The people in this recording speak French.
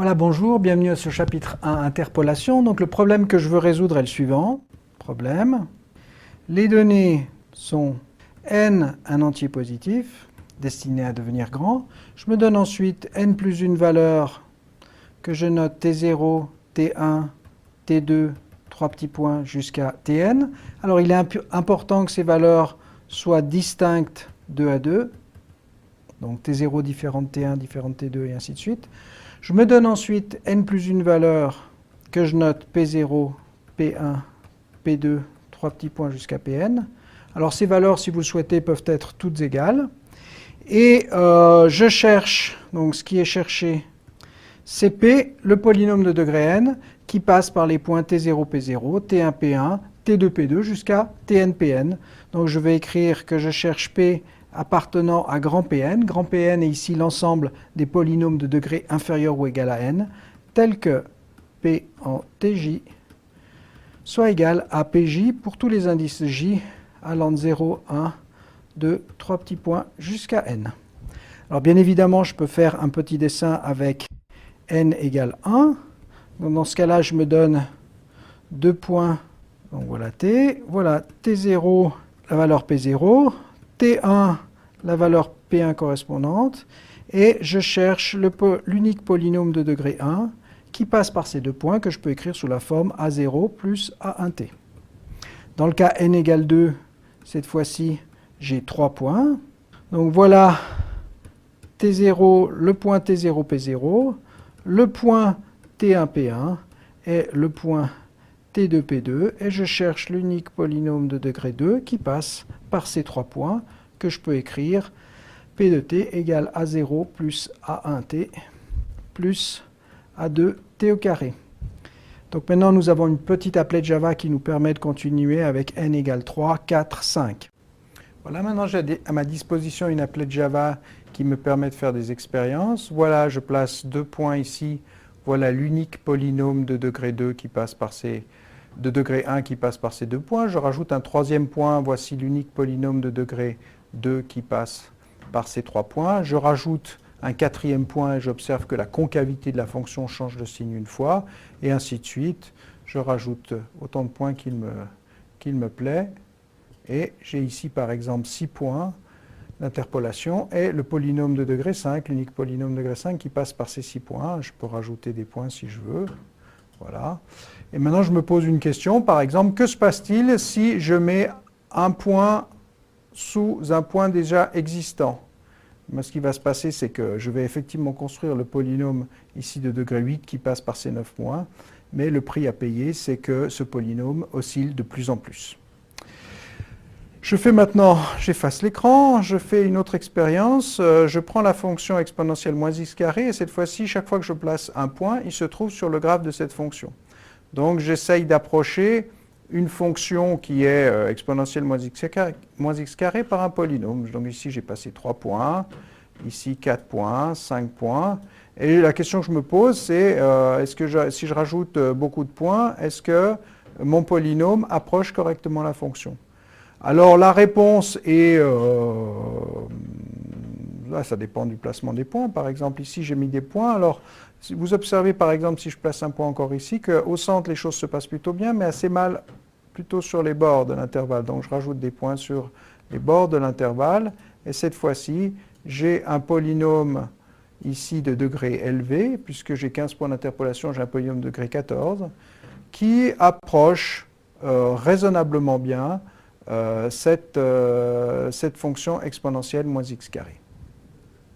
Voilà, bonjour, bienvenue à ce chapitre 1, interpolation. Donc le problème que je veux résoudre est le suivant. Problème. Les données sont n, un entier positif, destiné à devenir grand. Je me donne ensuite n plus une valeur que je note t0, t1, t2, 3 petits points jusqu'à tn. Alors il est important que ces valeurs soient distinctes 2 à 2. Donc t0 différent de t1, différent de t2 et ainsi de suite. Je me donne ensuite n plus une valeur que je note p0, p1, p2, 3 petits points jusqu'à pn. Alors ces valeurs, si vous le souhaitez, peuvent être toutes égales. Et je cherche, donc ce qui est cherché, c'est p, le polynôme de degré n, qui passe par les points t0, p0, t1, p1, t2, p2 jusqu'à tn, pn. Donc je vais écrire que je cherche p appartenant à grand Pn. Grand Pn est ici l'ensemble des polynômes de degré inférieur ou égal à n, tels que P en Tj soit égal à Pj pour tous les indices j allant de 0, 1, 2, 3 petits points jusqu'à n. Alors bien évidemment, je peux faire un petit dessin avec n égale 1. Donc dans ce cas-là, je me donne 2 points. Donc voilà t. Voilà t0, la valeur p0. T1, la valeur P1 correspondante, et je cherche l'unique polynôme de degré 1 qui passe par ces deux points que je peux écrire sous la forme A0 plus A1t. Dans le cas n égale 2, cette fois-ci, j'ai 3 points. Donc voilà T0, le point T0, P0, le point T1, P1 et le point T2, P2, et je cherche l'unique polynôme de degré 2 qui passe par ces 3 points que je peux écrire P de t égale A0 plus A1t plus A2t au carré. Donc maintenant, nous avons une petite applet Java qui nous permet de continuer avec n égale 3, 4, 5. Voilà, maintenant j'ai à ma disposition une applet Java qui me permet de faire des expériences. Voilà, je place 2 points ici. Voilà l'unique polynôme de degré 2 qui passe par ces de degré 1 qui passe par ces 2 points. Je rajoute un troisième point. Voici l'unique polynôme de degré 2 qui passe par ces 3 points. Je rajoute un quatrième point et j'observe que la concavité de la fonction change de signe une fois. Et ainsi de suite. Je rajoute autant de points qu'il me plaît. Et j'ai ici par exemple 6 points d'interpolation et le polynôme de degré 5, l'unique polynôme de degré 5 qui passe par ces 6 points. Je peux rajouter des points si je veux. Voilà. Et maintenant, je me pose une question. Par exemple, que se passe-t-il si je mets un point sous un point déjà existant? Ce qui va se passer, c'est que je vais effectivement construire le polynôme ici de degré 8 qui passe par ces 9 points. Mais le prix à payer, c'est que ce polynôme oscille de plus en plus. Je fais maintenant, j'efface l'écran, je fais une autre expérience, je prends la fonction exponentielle moins x carré, et cette fois-ci, chaque fois que je place un point, il se trouve sur le graphe de cette fonction. Donc j'essaye d'approcher une fonction qui est exponentielle moins x carré par un polynôme. Donc ici, j'ai passé 3 points, ici 4 points, 5 points, et la question que je me pose, c'est est-ce que si je rajoute beaucoup de points, est-ce que mon polynôme approche correctement la fonction? Alors la réponse est, là ça dépend du placement des points. Par exemple ici j'ai mis des points. Alors si vous observez par exemple si je place un point encore ici qu'au centre les choses se passent plutôt bien mais assez mal plutôt sur les bords de l'intervalle. Donc je rajoute des points sur les bords de l'intervalle et cette fois-ci j'ai un polynôme ici de degré élevé puisque j'ai 15 points d'interpolation, j'ai un polynôme de degré 14 qui approche raisonnablement bien cette fonction exponentielle moins x carré.